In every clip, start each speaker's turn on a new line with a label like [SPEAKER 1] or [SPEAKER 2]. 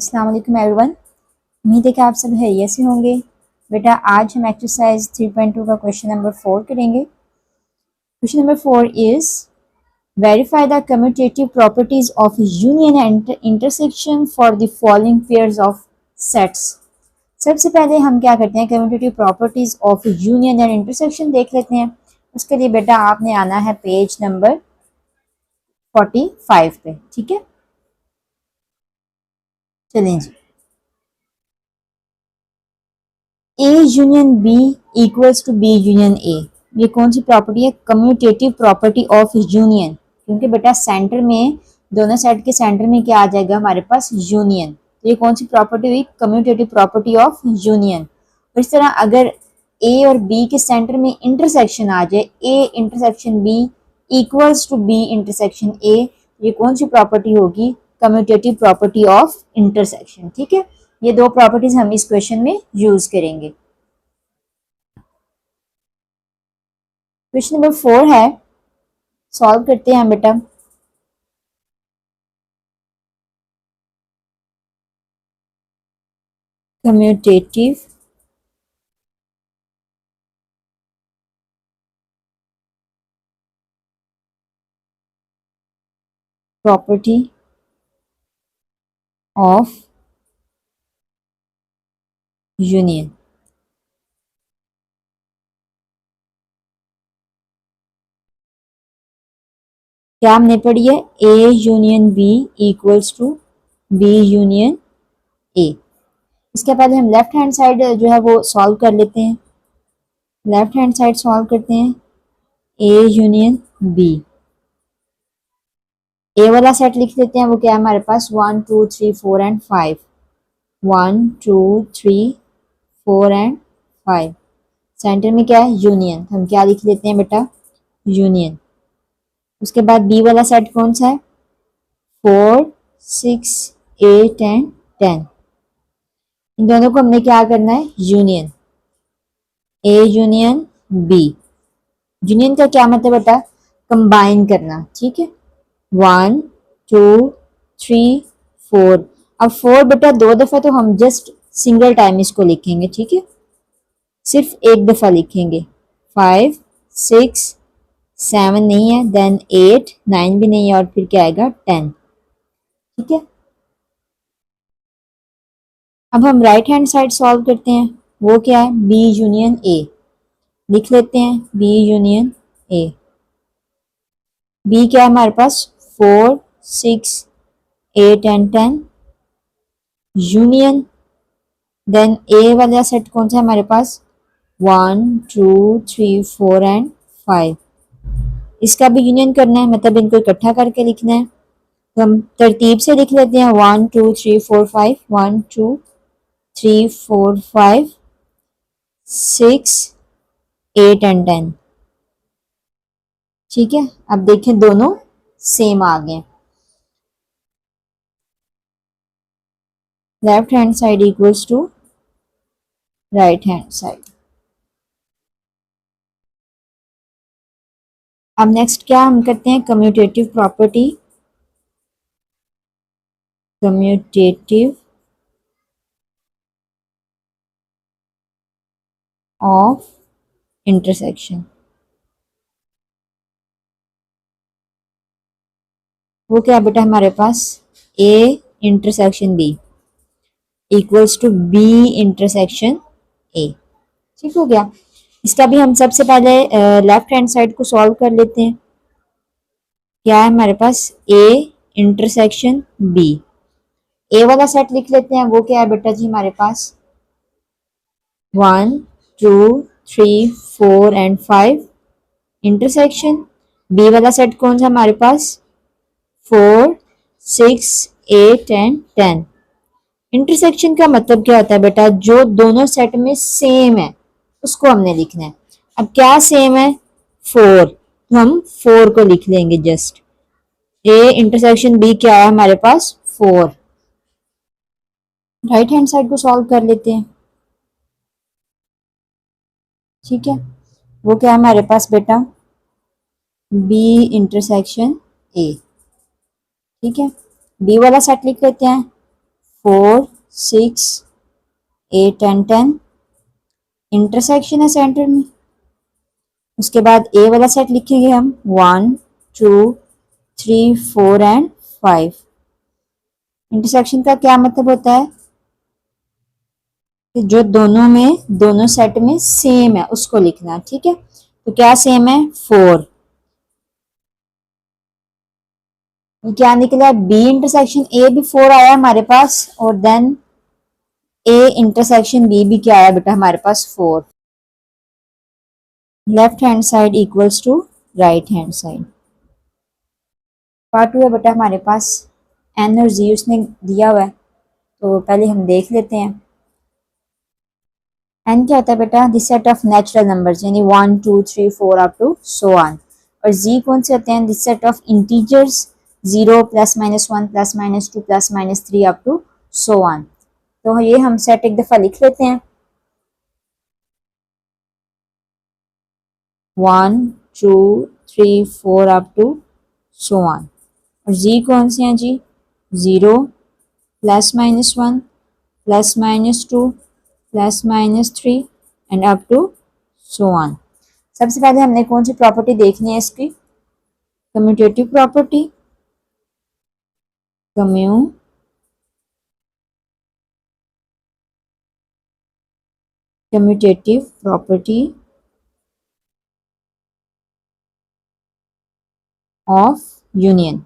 [SPEAKER 1] अस्सलाम वालेकुम एवरीवन। उम्मीद है कि आप सब हैरियत से होंगे। बेटा आज हम एक्सरसाइज 3.2 का क्वेश्चन नंबर 4 करेंगे। Question number 4 is verify the commutative properties of union and intersection for the following pairs of sets. सबसे पहले हम क्या करते हैं, commutative properties of union and intersection देख लेते हैं। उसके लिए बेटा आपने आना है पेज नंबर 45 पे। ठीक है, चलें जी। A union B equals to B union A, ये कौन सी प्रॉपर्टी है? Commutative property of union. क्योंकि बेटा सेंटर में, दोनों सेट के सेंटर में क्या आ जाएगा हमारे पास? यूनियन। तो ये कौन सी प्रॉपर्टी हुई? Commutative property of union. और इस तरह अगर ए और बी के सेंटर में इंटरसेक्शन आ जाए, A intersection B equals to B intersection A, ये कौन सी प्रॉपर्टी होगी? Commutative property of intersection. ठीक है, ये दो प्रॉपर्टीज हम इस क्वेश्चन में यूज करेंगे। क्वेश्चन नंबर 4 है, सॉल्व करते हैं बेटा। Commutative property of union. क्या हमने पढ़ी है? A union B equals to B union A. इसके पहले हम लेफ्ट हैंड साइड जो है वो सॉल्व कर लेते हैं। लेफ्ट हैंड साइड सॉल्व करते हैं। ए यूनियन बी, ए वाला सेट लिख लेते हैं। वो क्या है हमारे पास? 1 2 3 4 एंड 5। 1 2 3 4 एंड 5। सेंटर में क्या है? यूनियन। हम क्या लिख लेते हैं बेटा? यूनियन। उसके बाद बी वाला सेट कौन सा है? 4 6 8 एंड 10। इन दोनों को हमने क्या करना है? Union. A union B. Union का क्या मतलब बेटा? कंबाइन करना। ठीक है, 1 2 3 4। अब 4 बेटा दो दफा तो हम जस्ट सिंगल टाइम इसको लिखेंगे। ठीक है, सिर्फ एक दफा लिखेंगे। 5 6 7 नहीं है, देन 8 9 भी नहीं है, और फिर क्या आएगा? 10। ठीक है, अब हम राइट हैंड साइड सॉल्व करते हैं। वो क्या है? B union A. लिख लेते हैं बी यूनियन ए। बी क्या है हमारे पास? 4 6 8 एंड 10 यूनियन। देन ए वाला सेट कौन सा है हमारे पास? 1 2 3 4 एंड 5। इसका भी यूनियन करना है, मतलब इनको इकट्ठा करके लिखना है। तो हम तरतीब से लिख लेते हैं। 1 2 3 4 5, 1 2 3 4 5 6 8 एंड 10। ठीक है, अब देखें दोनों सेम आ गए। Left hand side equals to right hand side. अब नेक्स्ट क्या हम करते हैं? Commutative property, commutative of intersection. वो क्या बेटा हमारे पास? A intersection B equals to B intersection A. ठीक हो गया। इसका भी हम सबसे पहले लेफ्ट हैंड साइड को सॉल्व कर लेते हैं। क्या है हमारे पास? A intersection B. ए वाला सेट लिख लेते हैं। वो क्या है बेटा जी हमारे पास? 1 2 3 4 एंड 5 इंटरसेक्शन। बी वाला सेट कौन सा हमारे पास? 4 6 8 एंड 10। इंटरसेक्शन का मतलब क्या होता है बेटा? जो दोनों सेट में सेम है उसको हमने लिखना है। अब क्या सेम है? 4, तो हम 4 को लिख लेंगे जस्ट। ए इंटरसेक्शन बी क्या है हमारे पास? 4। राइट हैंड साइड को सॉल्व कर लेते हैं। ठीक है, वो क्या है हमारे पास बेटा? B intersection A. ठीक है, बी वाला सेट लिख लेते हैं। 4 6 8 एंड 10 इंटरसेक्शन है सेंटर में। उसके बाद ए वाला सेट लिखेंगे हम 1 2 3 4 एंड 5। इंटरसेक्शन का क्या मतलब होता है कि जो दोनों सेट में सेम है उसको लिखना। ठीक है, तो क्या सेम है 4। क्या निकला बी इंटरसेक्शन ए भी 4 आया हमारे पास और देन ए इंटरसेक्शन बी भी क्या आया बेटा हमारे पास 4। Left hand side equals to right hand side. Part 2 है बेटा हमारे पास, एन और जी उसने दिया हुआ है तो पहले हम देख लेते हैं। एन क्या होता है बेटा, this set of natural numbers यानी 1 2 3 4 अप टू सो ऑन। और जी कौन से होते हैं, this set of integers 0 plus minus 1 plus minus 2 plus minus 3 up to so on. तो ये हम सेट एक दफा लिख लेते हैं 1 2 3 4 अप टू सो ऑन। और जी कौन से हैं जी, 0 plus minus 1 plus minus 2 plus minus 3 and up to so on. सबसे पहले हमने कौन सी प्रॉपर्टी देखनी है इसकी, commutative property. Commutative property of union.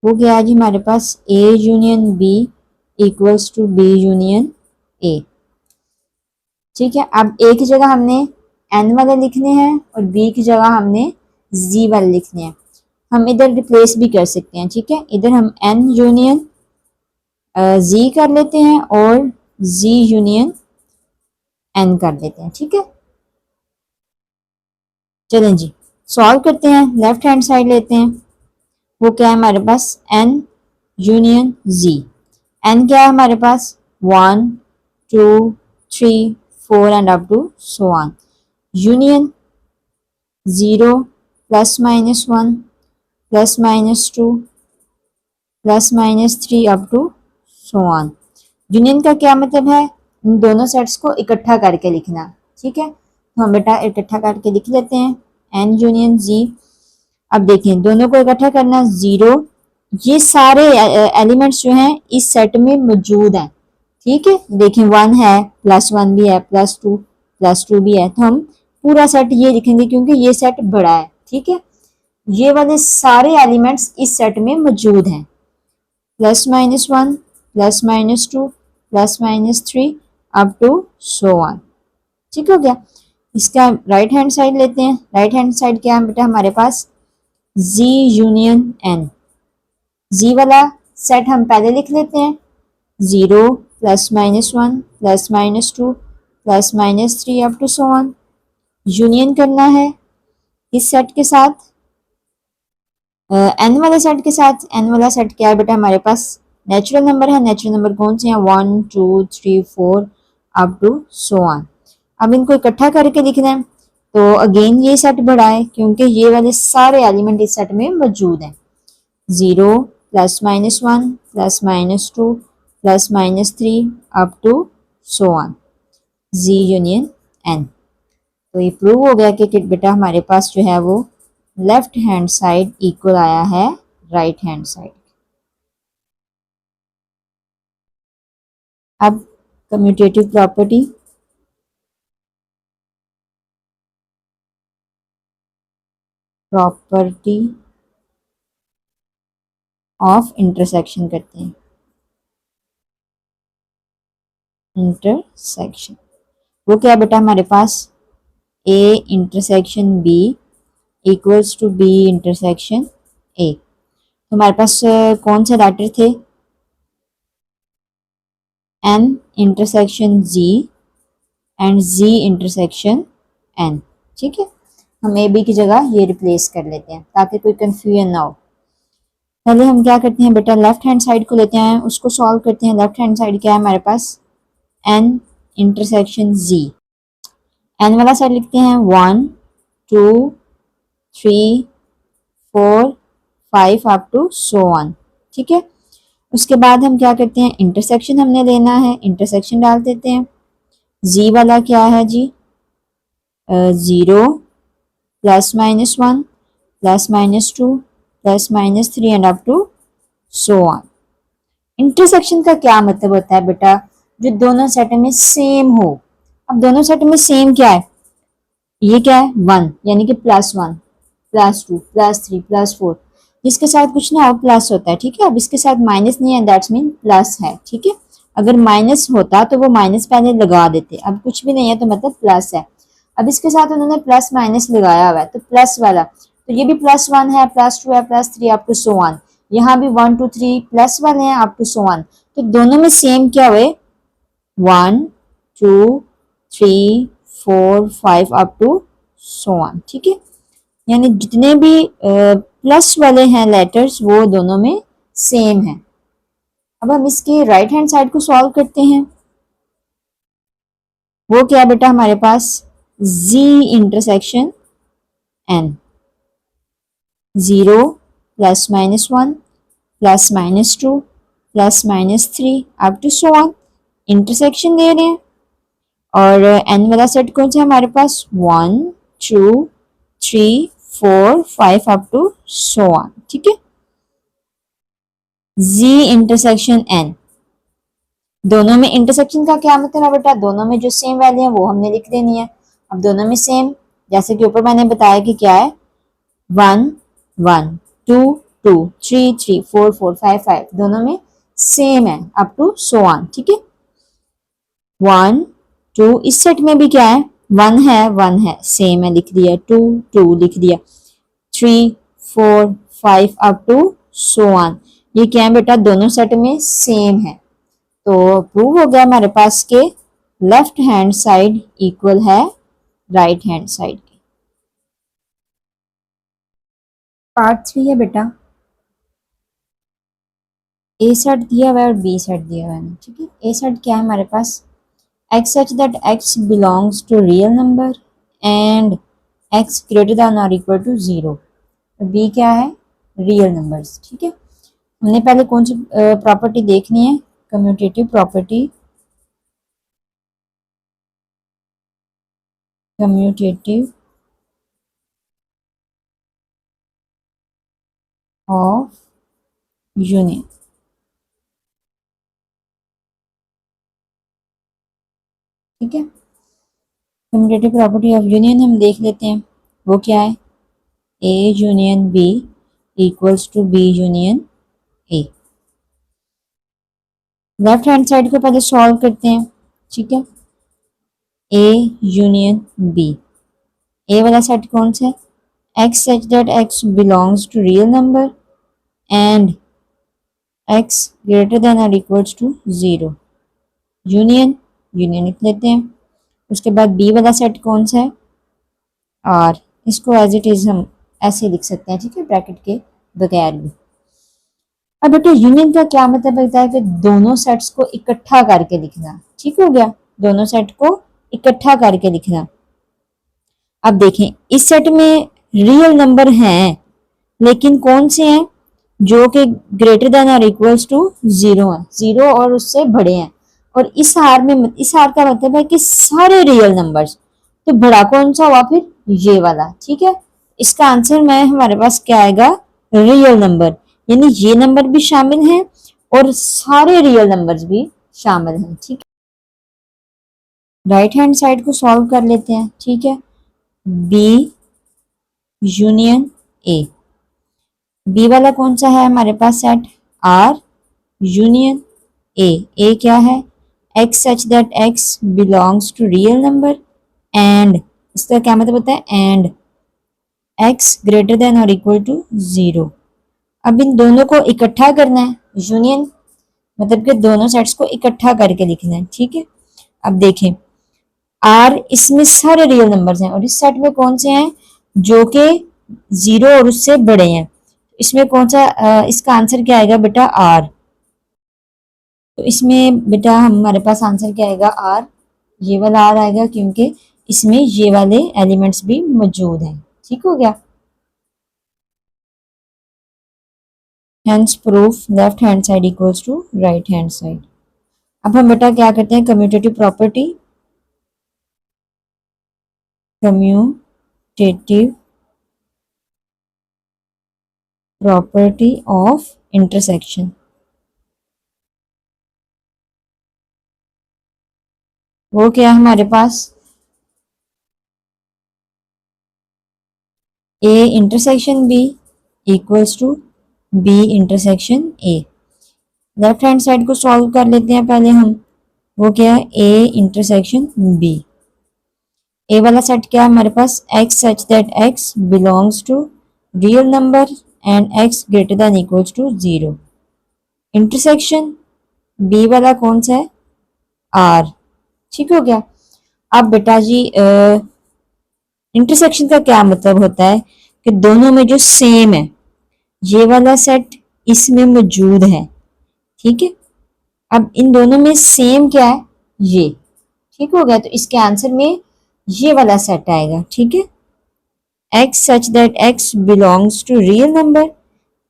[SPEAKER 1] वो क्या है जी हमारे पास, A union B equals to B union A. ठीक है, अब ए की जगह हमने एन वाले लिखने हैं और बी की जगह हमने जी वाले लिखने हैं। हम इधर रिप्लेस भी कर सकते हैं। ठीक है, इधर हम एन यूनियन जी कर लेते हैं और जी यूनियन एन कर लेते हैं। ठीक है, चलें जी सॉल्व करते हैं। लेफ्ट हैंड साइड लेते हैं, वो क्या है हमारे पास, एन यूनियन जी। एन क्या है हमारे पास, 1 2 3 4 and up to so on. Union 0 plus minus 1 plus minus 2 plus minus 3 up to so on. Union का क्या मतलब है, इन दोनों सेट्स को इकट्ठा करके लिखना। ठीक है, तो हम बेटा इकट्ठा करके लिख लेते हैं एन यूनियन जी। अब देखें दोनों को इकट्ठा करना, 0 ये सारे एलिमेंट्स जो हैं इस सेट में मौजूद हैं। ठीक है, देखें 1 है प्लस 1 भी है प्लस टू भी है, तो हम पूरा सेट ये लिखेंगे क्योंकि ये सेट बड़ा है। ठीक है, ये वाले सारे एलिमेंट्स इस सेट में मौजूद हैं, plus minus 1 plus minus 2 plus minus 3 up to so on. ठीक हो गया। इसका राइट हैंड साइड लेते हैं। राइट हैंड साइड क्या है बेटा हमारे पास, जी यूनियन एन। जी वाला सेट हम पहले लिख लेते हैं, 0 plus minus 1 plus minus 2 plus minus 3 up to so on. Union करना है इस सेट के साथ, एन वाले सेट के साथ। एन वाला सेट क्या है बेटा हमारे पास, नेचुरल नंबर है। नेचुरल नंबर कौन से हैं, 1 2 3 4 अप टू सो ऑन। अब इनको इकट्ठा करके लिखना है, तो अगेन ये सेट बड़ा है क्योंकि ये वाले सारे एलिमेंट इस सेट में मौजूद हैं। 0 plus minus 1 plus minus 2 plus minus 3 up to so on, G union N. तो ये प्रूव हो गया कि बेटा हमारे पास जो है वो लेफ्ट हैंड साइड इक्वल आया है राइट हैंड साइड। अब कम्यूटेटिव प्रॉपर्टी ऑफ इंटरसेक्शन करते हैं। इंटरसेक्शन वो क्या बेटा हमारे पास, A intersection B equals to B intersection A. तो हमारे पास कौन से लेटर थे, N intersection G and G intersection N. ठीक है, हम ए बी की जगह ये रिप्लेस कर लेते हैं ताकि कोई कंफ्यूजन ना हो। पहले हम क्या करते हैं बेटा, लेफ्ट हैंड साइड को लेते हैं, उसको सॉल्व करते हैं। लेफ्ट हैंड साइड क्या है हमारे पास, एन इंटरसेक्शन जी। एन वाला साइड लिखते हैं 1 2 3 4 5 अप टू सो ऑन। ठीक है, उसके बाद हम क्या करते हैं, इंटरसेक्शन हमने लेना है, इंटरसेक्शन डाल देते हैं। जी वाला क्या है G, 0 +-1 +-2 +-3 and up to so on. Intersection का क्या मतलब होता है बेटा, जो दोनों सेट में सेम हो। अब दोनों सेट में सेम क्या है, ये क्या है 1, यानी कि +1 +2 +3 +4, जिसके साथ कुछ ना हो प्लस होता है। ठीक है, अब इसके साथ माइनस नहीं है, दैट्स मीन प्लस है। ठीक है, अगर माइनस होता तो वो माइनस पहले लगा देते, अब कुछ भी नहीं है तो मतलब प्लस है। अब इसके साथ उन्होंने प्लस माइनस लगाया हुआ है तो प्लस वाला, तो ये भी +1 है, +2 है, +3 अप टू सो ऑन। यहाँ भी 1 2 3 प्लस वाले हैं अप टू सो ऑन। तो दोनों में सेम क्या हुए, 1 2 3 4 5 अप टू सो ऑन। ठीक है, यानी जितने भी प्लस वाले हैं लेटर्स वो दोनों में सेम है। अब हम इसके राइट हैंड साइड को सॉल्व करते हैं। वो क्या बेटा हमारे पास, z intersection n, 0 +-1 +-2 +-3 up to so on. Intersection दे रहे हैं और n वाला सेट कौन सा है हमारे पास, 1 2 3 4 5 अप टू सो ऑन। ठीक है, z इंटरसेक्शन n, दोनों में इंटरसेक्शन का क्या मतलब है बेटा, दोनों में जो सेम वैल्यू है वो हमने लिख देनी है। अब दोनों में सेम, जैसे कि ऊपर मैंने बताया कि क्या है, 1 1 2 2 3 3 4 4 5 5, दोनों में सेम है अप टू सो ऑन। ठीक है, 1 2, इस सेट में भी क्या है, 1 है सेम है लिख दिया, 2 2 लिख दिया, 3 4 5 अप टू सो ऑन। ये क्या है बेटा, दोनों सेट में सेम है। तो प्रूव हो गया हमारे पास के लेफ्ट हैंड साइड इक्वल है राइट हैंड साइड के। पार्ट 3 है बेटा, ए सेट दिया हुआ है और बी सेट दिया हुआ है। ठीक है, ए सेट क्या है हमारे पास, x such that x belongs to real number and x greater than or equal to 0। B क्या है, रियल नंबर्स। ठीक है, हमने पहले कौन सी प्रॉपर्टी देखनी है, commutative property, commutative of union. ठीक है, कम्यूटेटिव प्रॉपर्टी ऑफ यूनियन हम देख लेते हैं, वो क्या है, A union B equals to B union A. Left hand side को पहले सॉल्व करते हैं। ठीक है, ए यूनियन बी, ए वाला सेट कौन सा है, x such that x belongs to real number and x greater than or equals to 0। Union, union लिख लेते हैं। उसके बाद बी वाला सेट कौन सा है, और इसको एज इट इज हम ऐसे लिख सकते हैं। ठीक है, ब्रैकेट के बगैर भी। अब बेटा यूनियन का क्या मतलब होता है कि दोनों सेट्स को इकट्ठा करके लिखना। ठीक हो गया, दोनों सेट को इकट्ठा करके लिखना। अब देखें, इस सेट में रियल नंबर हैं लेकिन कौन से हैं, जो कि ग्रेटर देन और इक्वल्स टू 0 है, 0 और उससे बड़े हैं। और इस हार में, इस हार का मतलब है कि सारे रियल नंबर्स, तो बड़ा कौन सा हुआ फिर, ये वाला। ठीक है, इसका आंसर में हमारे पास क्या आएगा, रियल नंबर, यानी ये नंबर भी शामिल हैं और सारे रियल नंबर्स भी शामिल हैं। ठीक है, राइट हैंड साइड को सॉल्व कर लेते हैं। ठीक है, बी यूनियन ए, बी वाला कौन सा है हमारे पास set, R union A. A क्या है, x such that x belongs to real number and, इसका क्या मतलब होता है, एंड x ग्रेटर देन और इक्वल टू 0। अब इन दोनों को इकट्ठा करना है, यूनियन मतलब कि दोनों सेट्स को इकट्ठा करके लिखना है। ठीक है, अब देखें, आर इसमें सारे रियल नंबर्स हैं और इस सेट में कौन से हैं, जो कि 0 और उससे बड़े हैं। इसमें कौन सा इसका आंसर क्या आएगा बेटा, आर। तो इसमें बेटा हमारे पास आंसर क्या आएगा, आर, ये वाला आर आएगा क्योंकि इसमें ये वाले एलिमेंट्स भी मौजूद हैं। ठीक हो गया। Hence proof left hand side equals to right hand side. अब हम बेटा क्या करते हैं, commutative property, commutative property of intersection. वो क्या है हमारे पास, A intersection B equals to B intersection A. Left hand side को सॉल्व कर लेते हैं पहले हम। वो क्या है, ए इंटरसेक्शन बी। ए वाला सेट क्या है हमारे पास, X such that X belongs to real number and X greater than equals to 0। Intersection B वाला कौन सा है, आर। ठीक हो गया। अब बेटा जी इंटरसेक्शन का क्या मतलब होता है कि दोनों में जो सेम है, ये वाला सेट इसमें मौजूद है। ठीक है, अब इन दोनों में सेम क्या है, ये। ठीक हो गया, तो इसके आंसर में ये वाला सेट आएगा। ठीक है, x such that x belongs to real number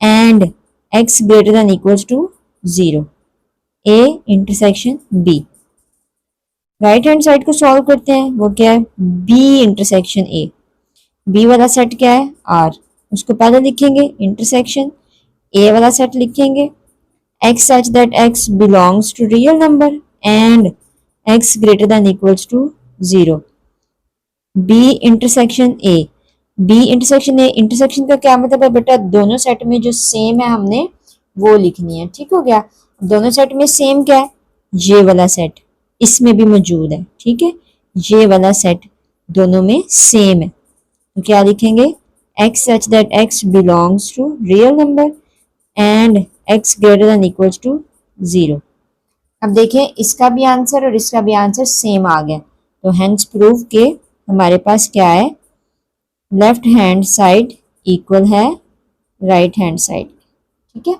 [SPEAKER 1] and x greater than equals to 0, a intersection b। Right hand side को सॉल्व करते हैं, वो क्या है, b इंटरसेक्शन a। b वाला सेट क्या है, r। उसको पहले लिखेंगे इंटरसेक्शन, a वाला सेट लिखेंगे x such that x belongs to real number and x greater than equals to 0, b intersection a। B intersection A, intersection का क्या मतलब है बेटा, दोनों सेट में जो सेम है हमने वो लिखनी है। ठीक हो गया, दोनों सेट में सेम क्या है, ये वाला सेट इसमें भी मौजूद है। ठीक है, ये वाला सेट दोनों में सेम है, तो क्या लिखेंगे, x such that x belongs to real number and x greater than equals to 0। अब देखें इसका भी आंसर और इसका भी आंसर सेम आ गया, तो हेंस प्रूफ के हमारे पास क्या है, लेफ्ट हैंड साइड इक्वल है राइट हैंड साइड। ठीक है,